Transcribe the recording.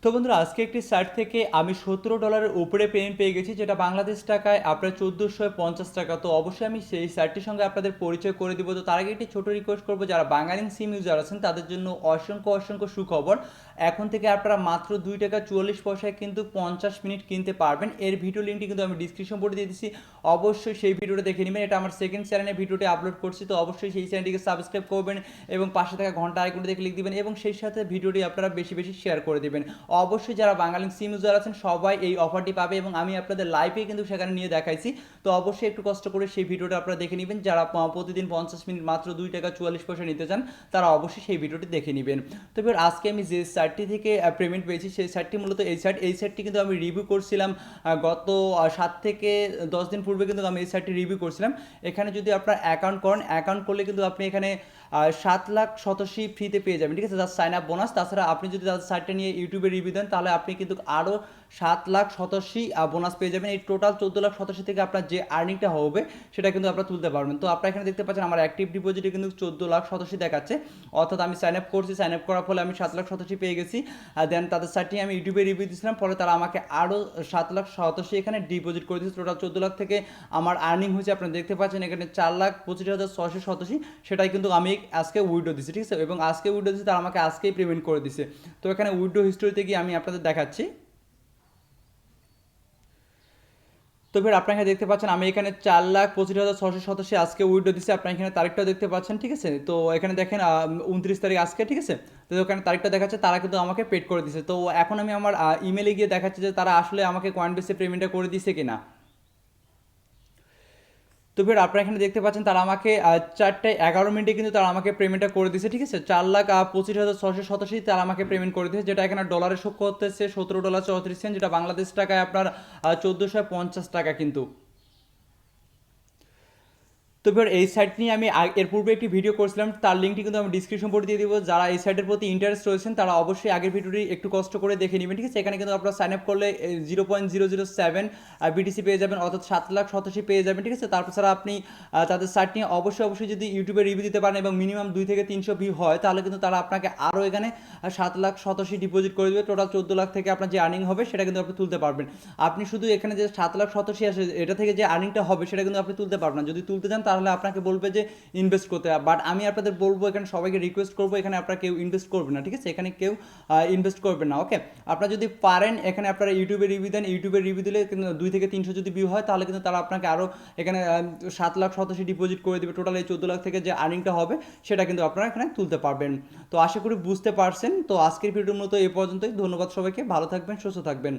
তো বন্ধুরা আজকে একটি সাইট থেকে আমি $17 উপরে পেমেন্ট পেয়ে গেছি, যেটা বাংলাদেশ টাকায় আপনার 1450 টাকা। তো অবশ্যই আমি সেই সাইটটির সঙ্গে আপনাদের পরিচয় করে দিব। তো তার আগে একটি ছোট রিকোয়েস্ট করবো, যারা বাঙালি সিম ইউজার আছেন তাদের জন্য অসংখ্য অসংখ্য সুখবর। এখন থেকে আপনারা মাত্র $2.44 কিন্তু 50 মিনিট কিনতে পারবেন। এর ভিডিও লিঙ্কটি কিন্তু আমি ডিসক্রিপশন বোর্ডে দিয়ে দিচ্ছি, অবশ্যই সেই ভিডিওটা দেখে নেবেন। এটা আমার সেকেন্ড চ্যানেলে ভিডিওটি আপলোড করছি, তো অবশ্যই সেই চ্যানেলটিকে সাবস্ক্রাইব করবেন এবং পাশে থাকা ঘন্টা আইকনটি দেখে ক্লিক দিবেন এবং সেই সাথে ভিডিওটি আপনারা বেশি বেশি শেয়ার করে দেবেন। অবশ্যই যারা বাঙালি সিম ইউজার আছেন সবাই এই অফারটি পাবে এবং আমি আপনাদের লাইভে কিন্তু সেখানে নিয়ে দেখাইছি। তো অবশ্যই একটু কষ্ট করে সেই ভিডিওটা আপনারা দেখে নেবেন। যারা প্রতিদিন 50 মিনিট মাত্র $2.44 নিতে চান তারা অবশ্যই সেই ভিডিওটি দেখে নেবেন। তো এবার আজকে আমি যে সাইটটি থেকে পেমেন্ট পেয়েছি সেই সাইটটি মূলত এই সাইটটি কিন্তু আমি রিভিউ করছিলাম গত 7 থেকে 10 দিন পূর্বে কিন্তু আমি এই সাইটটি রিভিউ করছিলাম। এখানে যদি আপনার অ্যাকাউন্ট করেন, অ্যাকাউন্ট করলে কিন্তু আপনি এখানে 7,87,000 ফ্রিতে পেয়ে যাবেন, ঠিক আছে, জাস্ট সাইন আপ বোনাস। তাছাড়া আপনি যদি তাদের সাইটটা নিয়ে ইউটিউবে রিভিউ দেন তাহলে আপনি কিন্তু আরও 7,87,000 বোনাস পেয়ে যাবেন। এই টোটাল 14,87,000 থেকে আপনার যে আর্নিংটা হবে সেটা কিন্তু আপনারা তুলতে পারবেন। তো আপনারা এখানে দেখতে পাচ্ছেন আমার অ্যাক্টিভ ডিপোজিটে কিন্তু 14,87,000 দেখাচ্ছে, অর্থাৎ আমি সাইন আপ করছি, সাইন আপ করার ফলে আমি 7,87,000 পেয়ে গেছি। দেন তাদের সাইটটি আমি ইউটিউবে রিভিউ দিয়েছিলাম, ফলে তারা আমাকে আরও 7,87,000 এখানে ডিপোজিট করে দিয়েছে। টোটাল 14 লাখ থেকে আমার আর্নিং হয়েছে, আপনারা দেখতে পাচ্ছেন এখানে 4,25,687, সেটাই কিন্তু আমি আজকে উইড্রো দিচ্ছি, ঠিক আছে, এবং আজকে উইড্রো দিচ্ছি তারা আমাকে আজকেই পেমেন্ট করে দিছে। তো এখানে উইড্রো হিস্টোরিতে গিয়ে আমি আপনাদের দেখাচ্ছি। তো ফের আপনারা এখানে দেখতে পাচ্ছেন আমি এখানে 4,25,687 আজকে উইড্রো দিচ্ছি। আপনারা এখানে তারিখটাও দেখতে পাচ্ছেন, ঠিক আছে। তো এখানে দেখেন 29 তারিখ আজকে, ঠিক আছে। তো ওখানে তারিখটা দেখাচ্ছে, তারা কিন্তু আমাকে পেড করে দিচ্ছে। তো এখন আমি আমার ইমেলে গিয়ে দেখাচ্ছি যে তারা আসলে আমাকে কয়েনবেসে পেমেন্টটা করে দিছে কিনা। তো ফের আপনারা এখানে দেখতে পাচ্ছেন তারা আমাকে 4:11 কিন্তু তারা আমাকে পেমেন্টটা করে দিয়েছে, ঠিক আছে। 4,25,687 তারা আমাকে পেমেন্ট করে দিয়েছে, যেটা এখানে ডলারে শো করতেছে $17.34, যেটা বাংলাদেশ টাকায় আপনার 1450 টাকা কিন্তু। তো এবার এই সাইট নিয়ে আমি এর পূর্বে একটি ভিডিও করেছিলাম, তার লিঙ্কটি কিন্তু আমি ডিসক্রিপশন বোর্ডে দিয়ে দিব। যারা এই সাইটের প্রতি ইন্টারেস্ট রয়েছেন তারা অবশ্যই আগের ভিডিওটি একটু কষ্ট করে দেখে নেবেন, ঠিক আছে। এখানে কিন্তু আপনারা সাইন আপ করলে 0.007 বিটিসি পেয়ে যাবেন, অর্থাৎ 7,87,000 পেয়ে যাবেন, ঠিক আছে। তারপর ছাড়া আপনি তাদের সাইট নিয়ে অবশ্যই অবশ্যই যদি ইউটিউবে রিভিউ দিতে পারেন এবং মিনিমাম 2 থেকে 300 ভিউ হয়, তাহলে কিন্তু তারা আপনাকে আরও এখানে 7,87,000 ডিপোজিট করে দেবে। টোটাল 14 লাখ থেকে আপনার যে আর্নিং হবে সেটা কিন্তু আপনি তুলতে পারবেন। আপনি শুধু এখানে যে 7,87,000 আসে এটা থেকে যে আর্নিংটা হবে সেটা কিন্তু আপনি তুলতে পারবেন না। যদি তুলতে চান তাহলে আপনাকে বলবে যে ইনভেস্ট করতে, বাট আমি আপনাদের বলবো, এখানে সবাইকে রিকোয়েস্ট করবো, এখানে আপনারা কেউ ইনভেস্ট করবে না, ঠিক আছে। এখানে কেউ ইনভেস্ট করবেন না, ওকে। আপনারা যদি পারেন এখানে আপনারা ইউটিউবে রিভিউ দেন, ইউটিউবে রিভিউ দিলে কিন্তু 2 থেকে 300 যদি ভিউ হয় তাহলে কিন্তু তারা আপনাকে আরও এখানে 7,87,000 ডিপোজিট করে দেবে। টোটাল এই 14 লাখ থেকে যে আর্নিংটা হবে সেটা কিন্তু আপনারা এখানে তুলতে পারবেন। তো আশা করি বুঝতে পারছেন। তো আজকের ভিডিওর মতো এই পর্যন্তই। ধন্যবাদ সবাইকে, ভালো থাকবেন, সুস্থ থাকবেন।